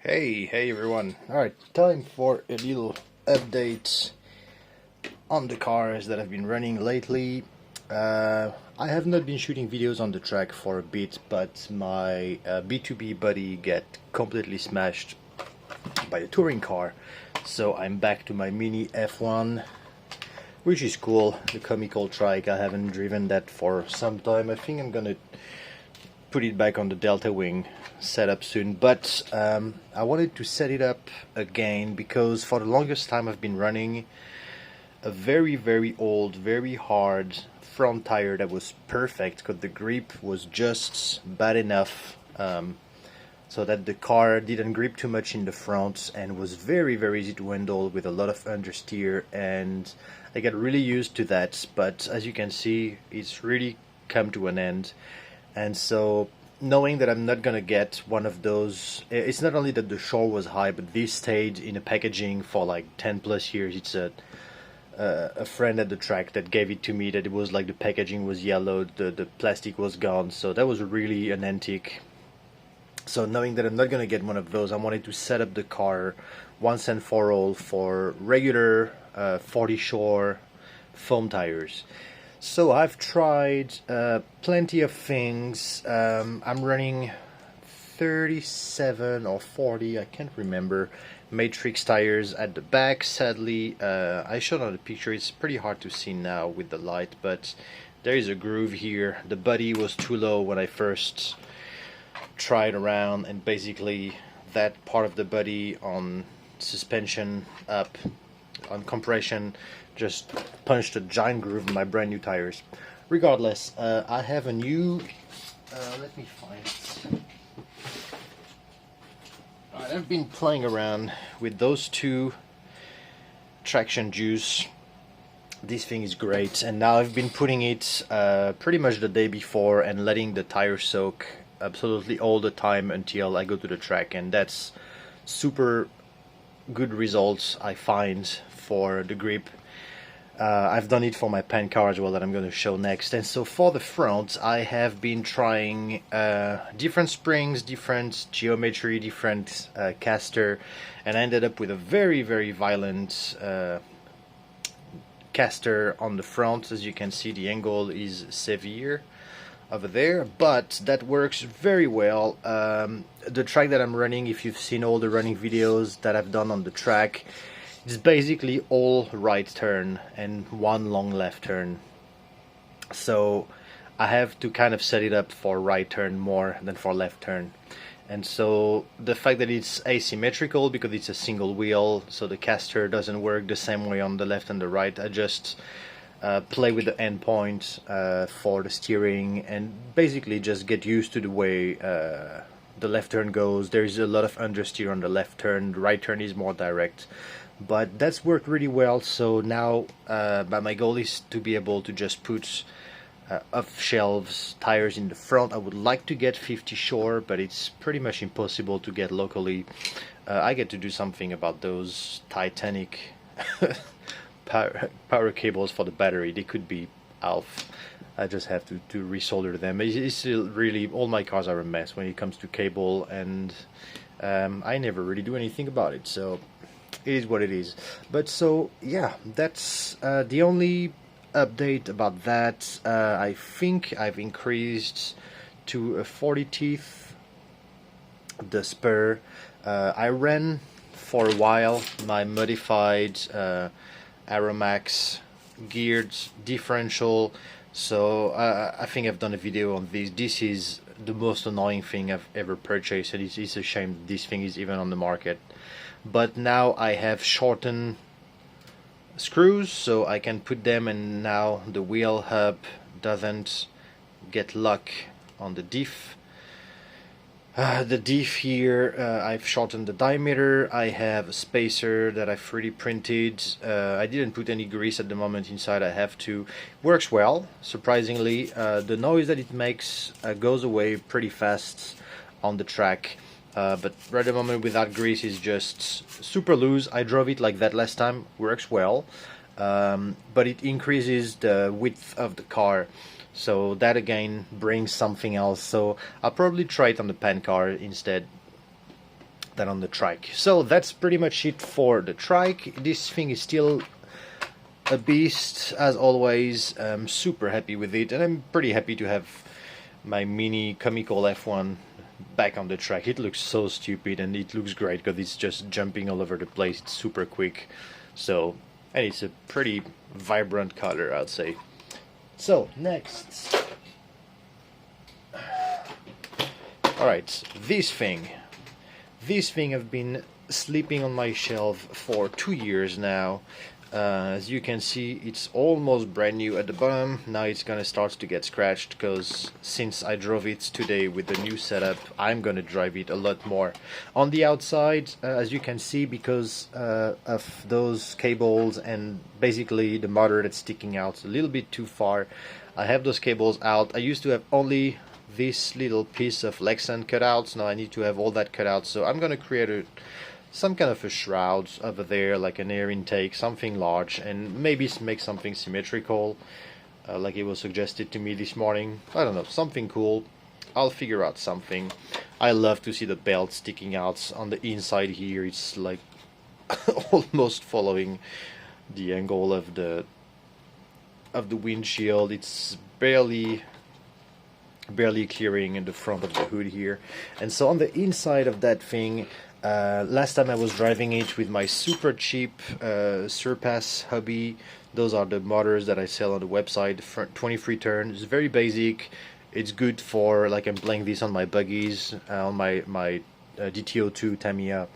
Hey everyone. Alright, time for a little update on the cars that I've been running lately. I have not been shooting videos on the track for a bit, but my B2B buddy got completely smashed by a touring car. So I'm back to my mini F1, which is cool, the comical trike. I haven't driven that for some time. I think I'm gonna put it back on the Delta Wing setup soon, but I wanted to set it up again because for the longest time I've been running a very old, very hard front tire that was perfect because the grip was just bad enough so that the car didn't grip too much in the front and was very easy to handle with a lot of understeer, and I got really used to that. But as you can see, it's really come to an end. And so knowing that I'm not gonna get one of those, it's not only that the shore was high, but this stayed in a packaging for like 10 plus years. It's a friend at the track that gave it to me, that it was like the packaging was yellow, the plastic was gone, so that was really an antique. So knowing that I'm not gonna get one of those, I wanted to set up the car once and for all for regular 40 shore foam tires. So I've tried plenty of things. I'm running 37 or 40, I can't remember, matrix tires at the back. Sadly, I showed on the picture, it's pretty hard to see now with the light, but there is a groove here. The body was too low when I first tried around, and basically that part of the body on suspension up, on compression, just punched a giant groove in my brand new tires. Regardless, I have a new, let me find it. Alright, I've been playing around with those two traction juice. This thing is great, and now I've been putting it pretty much the day before and letting the tire soak absolutely all the time until I go to the track, and that's super good results I find for the grip. I've done it for my pancar as well, that I'm going to show next. And so for the front, I have been trying different springs, different geometry, different caster, and I ended up with a very violent caster on the front. As you can see, the angle is severe over there, but that works very well. The track that I'm running, if you've seen all the running videos that I've done on the track, it's basically all right turn and one long left turn. So I have to kind of set it up for right turn more than for left turn. And so the fact that it's asymmetrical because it's a single wheel, so the caster doesn't work the same way on the left and the right. I just play with the end point for the steering and basically just get used to the way the left turn goes. There's a lot of understeer on the left turn, the right turn is more direct. But that's worked really well. So now my goal is to be able to just put off shelves tires in the front. I would like to get 50 shore, but it's pretty much impossible to get locally. I get to do something about those Titanic power cables for the battery. They could be ALF. I just have to resolder them. It's still really, all my cars are a mess when it comes to cable, and I never really do anything about it, so it is what it is. But so yeah, that's the only update about that. I think I've increased to a 40 teeth the spur. I ran for a while my modified Aeromax geared differential, so I think I've done a video on this. This is the most annoying thing I've ever purchased, and it's a shame this thing is even on the market. But now I have shortened screws, so I can put them, and now the wheel hub doesn't get luck on the diff. The diff here, I've shortened the diameter. I have a spacer that I've 3D printed. I didn't put any grease at the moment inside. I have to. Works well, surprisingly. The noise that it makes goes away pretty fast on the track. But right at the moment without grease is just super loose. I drove it like that last time, works well, but it increases the width of the car. So that again brings something else. So I'll probably try it on the pancar instead. than on the trike. So that's pretty much it for the trike. This thing is still a beast as always. I'm super happy with it, and I'm pretty happy to have my mini comical F1 back on the track. It looks so stupid, and it looks great because it's just jumping all over the place. It's super quick, so, and it's a pretty vibrant color, I'd say. So next, alright, this thing have been sleeping on my shelf for 2 years now. As you can see, it's almost brand new at the bottom. Now it's gonna start to get scratched because since I drove it today with the new setup, I'm gonna drive it a lot more. On the outside, as you can see, because of those cables and basically the motor that's sticking out a little bit too far, I have those cables out. I used to have only this little piece of Lexan cut out. Now I need to have all that cut out, so I'm gonna create some kind of a shroud over there, like an air intake, something large, and maybe make something symmetrical, like it was suggested to me this morning. I don't know, something cool. I'll figure out something. I love to see the belt sticking out on the inside here. It's like almost following the angle of the windshield. It's barely clearing in the front of the hood here. And so on the inside of that thing, last time I was driving it with my super cheap Surpass hobby. Those are the motors that I sell on the website. 23 turn. It's very basic. It's good for, like, I'm playing this on my buggies, on my DTO2 Tamiya.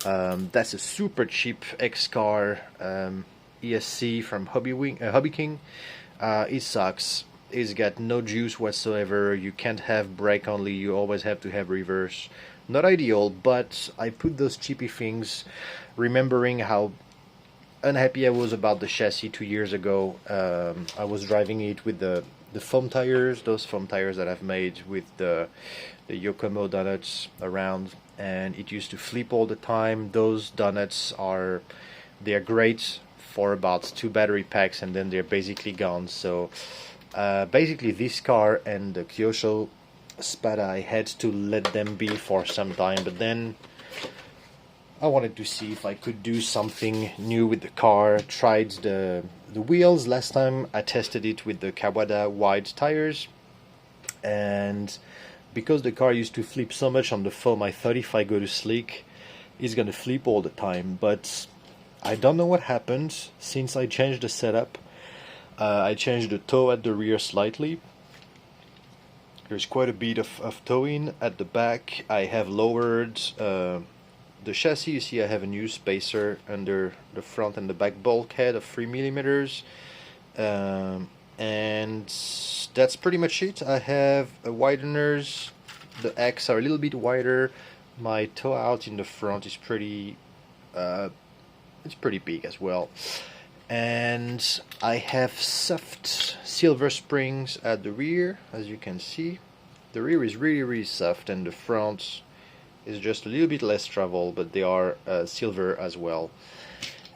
That's a super cheap X-Car ESC from Hobby King. It sucks. It's got no juice whatsoever. You can't have brake only. You always have to have reverse. Not ideal, but I put those cheapy things, remembering how unhappy I was about the chassis 2 years ago. I was driving it with the foam tires, those foam tires that I've made with the Yokomo donuts around, and it used to flip all the time. Those donuts they're great for about 2 battery packs, and then they're basically gone. So basically this car and the Kyosho Spada, I had to let them be for some time, but then I wanted to see if I could do something new with the car. Tried the wheels. Last time I tested it with the Kawada wide tires, and because the car used to flip so much on the foam, I thought if I go to slick, it's gonna flip all the time. But I don't know what happened since I changed the setup. I changed the toe at the rear slightly. There's quite a bit of towing at the back. I have lowered the chassis. You see I have a new spacer under the front and the back bulkhead of 3mm. And that's pretty much it. I have wideners. The X are a little bit wider. My toe out in the front is pretty big as well. And I have soft silver springs at the rear, as you can see. The rear is really soft, and the front is just a little bit less travel, but they are silver as well.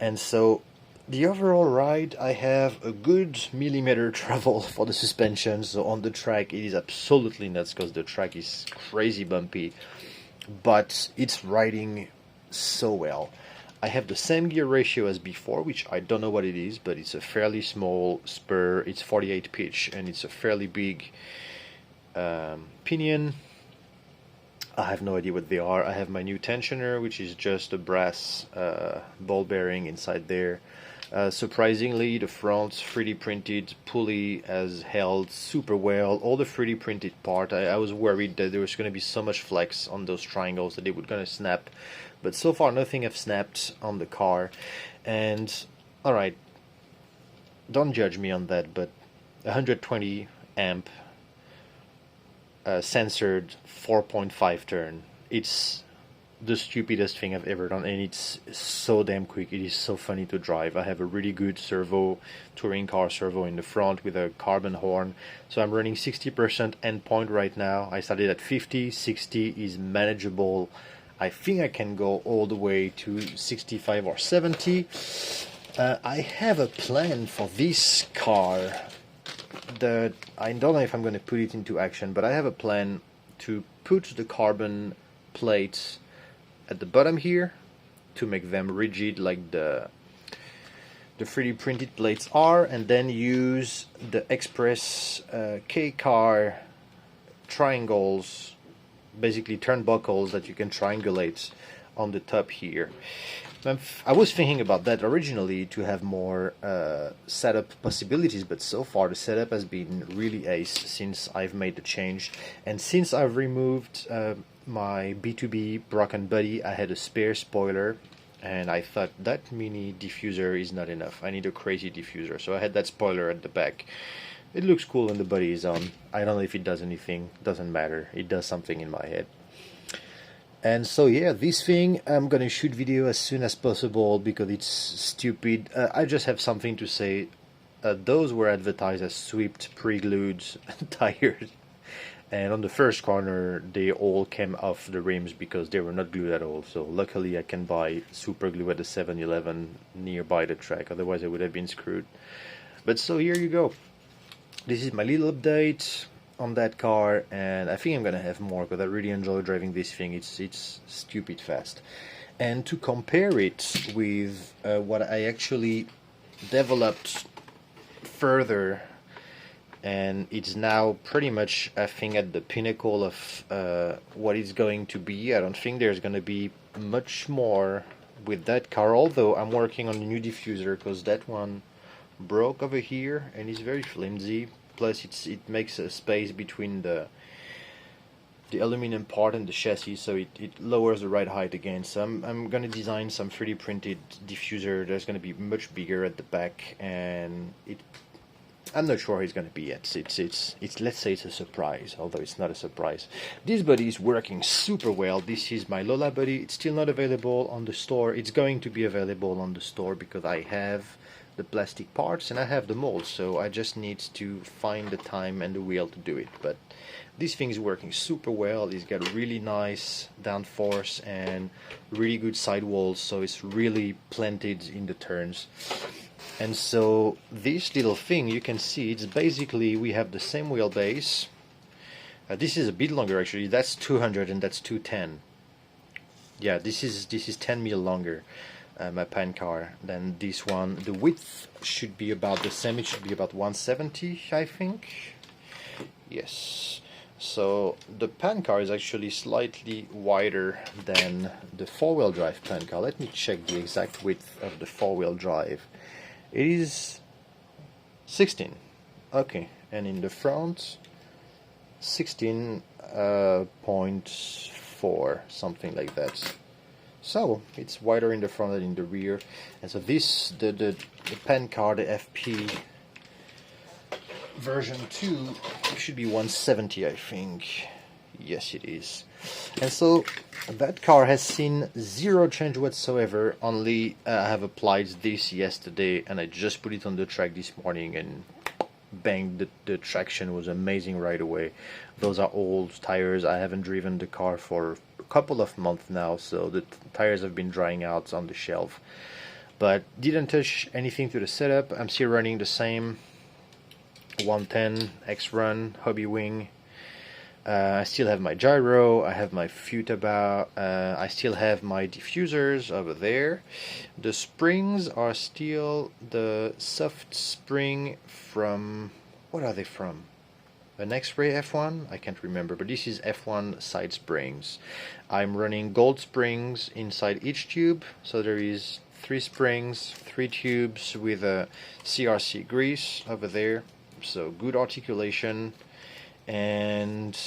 And so the overall ride, I have a good millimeter travel for the suspension. So on the track it is absolutely nuts because the track is crazy bumpy, but it's riding so well. I have the same gear ratio as before, which I don't know what it is, but it's a fairly small spur. It's 48 pitch, and it's a fairly big pinion. I have no idea what they are. I have my new tensioner, which is just a brass ball bearing inside there. Surprisingly, the front 3D printed pulley has held super well. All the 3D printed part, I was worried that there was going to be so much flex on those triangles that they were going to snap. But so far nothing have snapped on the car. And alright, don't judge me on that, but 120 amp censored 4.5 turn. It's the stupidest thing I've ever done, and it's so damn quick. It is so funny to drive. I have a really good servo, touring car servo in the front with a carbon horn. So I'm running 60% endpoint right now. I started at 50, 60 is manageable. I think I can go all the way to 65 or 70. I have a plan for this car that I don't know if I'm going to put it into action, but I have a plan to put the carbon plates at the bottom here to make them rigid like the 3D printed plates are, and then use the Express K-car triangles, basically turnbuckles that you can triangulate on the top here. I was thinking about that originally to have more setup possibilities, but so far the setup has been really ace since I've made the change. And since I've removed my B2B broken body, I had a spare spoiler, and I thought that mini diffuser is not enough. I need a crazy diffuser, so I had that spoiler at the back. It looks cool when the body is on. I don't know if it does anything, doesn't matter. It does something in my head. And so yeah, this thing I'm gonna shoot video as soon as possible because it's stupid. I just have something to say. Those were advertised as swept pre-glued tires, and on the first corner they all came off the rims because they were not glued at all. So luckily I can buy super glue at the 7-Eleven nearby the track, otherwise I would have been screwed. But so here you go. This is my little update on that car, and I think I'm gonna have more because I really enjoy driving this thing. It's stupid fast. And to compare it with what I actually developed further, and it's now pretty much I think at the pinnacle of what it's going to be. I don't think there's gonna be much more with that car, although I'm working on a new diffuser because that one broke over here and it's very flimsy. Plus it makes a space between the aluminum part and the chassis, so it lowers the ride height again. So I'm gonna design some 3D printed diffuser that's gonna be much bigger at the back, and I'm not sure how it's gonna be yet. It's let's say it's a surprise, although it's not a surprise. This body is working super well. This is my Lola body. It's still not available on the store. It's going to be available on the store because I have the plastic parts and I have the mold, so I just need to find the time and the wheel to do it. But this thing is working super well. It's got a really nice downforce and really good sidewalls, so it's really planted in the turns. And so this little thing, you can see it's basically we have the same wheelbase. This is a bit longer actually. That's 200 and that's 210. Yeah, this is 10 mil longer. My pancar than this one. The width should be about the same. It should be about 170, I think. Yes. So the pancar is actually slightly wider than the four-wheel drive pancar. Let me check the exact width of the four-wheel drive. It is 16. Okay, and in the front 16.4, something like that. So it's wider in the front than in the rear. And so this the pancar, the FP version 2 should be 170, I think. Yes, it is. And so that car has seen zero change whatsoever. Only I have applied this yesterday and I just put it on the track this morning, and bang, the traction was amazing right away. Those are old tires. I haven't driven the car for a couple of months now, so the tires have been drying out on the shelf. But didn't touch anything to the setup. I'm still running the same 110 X-Run Hobby Wing. I still have my gyro, I have my Futaba, I still have my diffusers over there. The springs are still the soft spring from, what are they from? An X-Ray F1? I can't remember, but this is F1 side springs. I'm running gold springs inside each tube, so there is 3 springs, 3 tubes with a CRC grease over there, so good articulation. And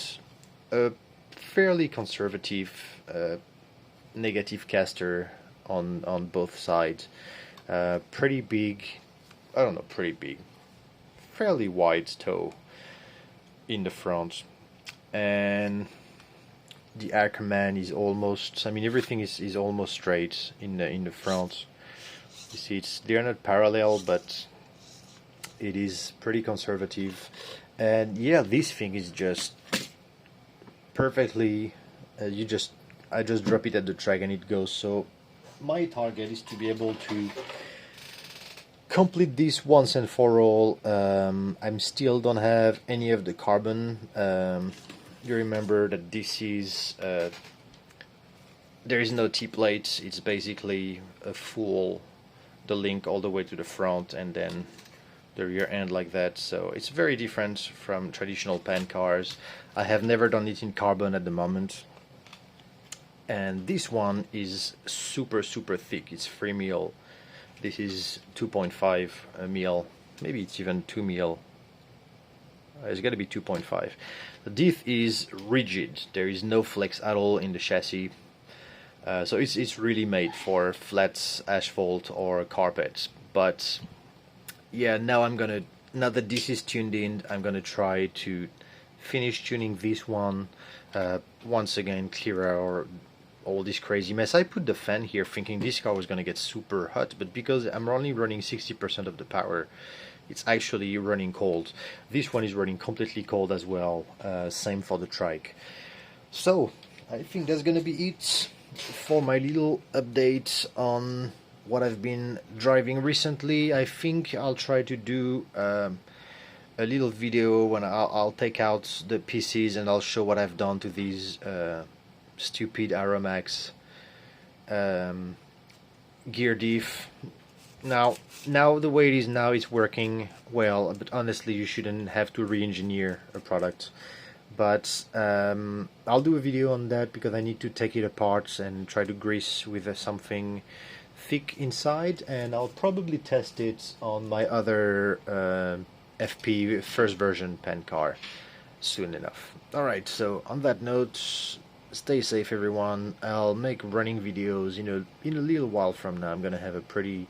a fairly conservative negative caster on both sides. Pretty big, I don't know, pretty big, fairly wide toe in the front. And the Ackerman is almost, I mean, everything is almost straight in the front. You see, they're not parallel, but it is pretty conservative. And yeah, this thing is just perfectly, I just drop it at the track and it goes. So my target is to be able to complete this once and for all. I'm still don't have any of the carbon. You remember that this is there is no T-plate. It's basically a full, the link all the way to the front and then the rear end like that. So it's very different from traditional pan cars. I have never done it in carbon at the moment, and this one is super thick. It's 3 mil. This is 2.5 mil, maybe it's even 2 mil. It's got to be 2.5. The diff is rigid. There is no flex at all in the chassis. So it's really made for flats, asphalt or carpet. But yeah, now that this is tuned in, I'm gonna try to finish tuning this one. Once again, clear out all this crazy mess. I put the fan here thinking this car was gonna get super hot, but because I'm only running 60% of the power, it's actually running cold. This one is running completely cold as well. Same for the trike. So I think that's gonna be it for my little update on what I've been driving recently. I think I'll try to do a little video when I'll take out the PCs and I'll show what I've done to these stupid Aromax gear diff. Now the way it is now, it's working well, but honestly you shouldn't have to re-engineer a product. But I'll do a video on that because I need to take it apart and try to grease with something thick inside, and I'll probably test it on my other FP first version pan car soon enough. Alright, so on that note, stay safe everyone. I'll make running videos in a little while from now. I'm gonna have a pretty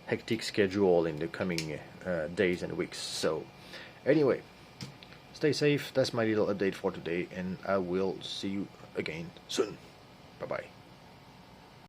hectic schedule in the coming days and weeks. So anyway, stay safe. That's my little update for today, and I will see you again soon. Bye bye.